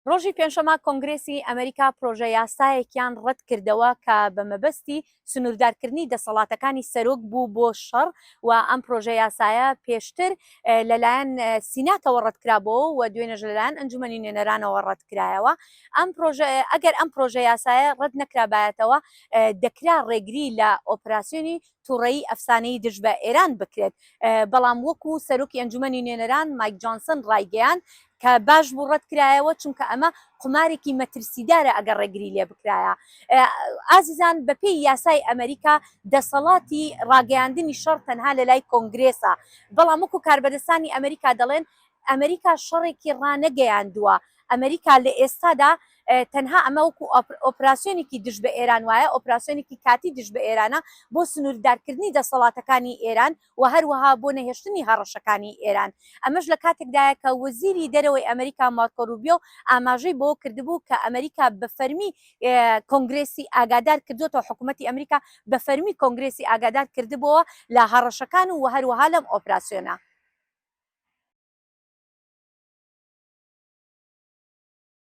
ڕۆژی پێنجشەمە کۆنگرێسی ئەمریکا پرۆژە یاسایەکیان ڕەت کردەوە کە بە مەبەستی سنووردارکردنی دەسەڵاتەکانی سەرۆک بوو بۆ شەڕ و ئەم پرۆژە یاسایە پێشتر لەلایەن سیناتەوە ڕەتکرابەوە و دوێنێژ لەلایەن ئەنجومەنی نوێنەرانەوە ڕەتکرایەوە. ئەگەر ئەم پرۆژە یاسایە ڕەت نەکرابایەتەوە دەکرا ڕێگری لە ئۆپراسیۆنی تووڕەیی ئەفسانەی دژ بە ئێران بکرێت، بەڵام وەکو سەرۆکی ئەنجومەنی نوێنەران مایک جۆنسن ڕایگەیاند کە باش بوو ڕەتکرایەوە چونکە ئەمە قمارێکی مەترسیدارە ئەگەر ڕێگری لێ بکرایە. ئازیزان بەپێی یاسای ئەمریکا دەسەڵاتی ڕاگەیاندنی شەڕ تەنها لە لای کۆنگرێسە، بەڵام وەکو کاربەدەستانی ئەمریکا دەڵێن ئەمریکا شەڕێکی ڕانەگەیاندووە. ئەمریکا لە ئێستادا تەنها ئەمە وەکو ئۆپراسیۆنێکی دژ بە ئێران وایە، ئۆپراسیۆنێکی کاتی دژ بە ئێرانە بۆ سنووردارکردنی دەسەڵاتەکانی ئێران و هەروەها بۆ نەهێشتنی هەڕەشەکانی ئێران. ئەمەش لە کاتێکدایە کە وەزیری دەرەوەی ئەمریکا مارکۆ روبیۆ ئاماژەی بۆ کردبوو کە ئەمریکا بە فەرمی کۆنگرێسی ئاگادار کردوێتەوە، حکوومەتی ئەمریکا بە فەرمی کۆنگرێسی ئاگادار کردبووە لە هەڕەشەکان و هەروەها لەم ئۆپراسیۆنە.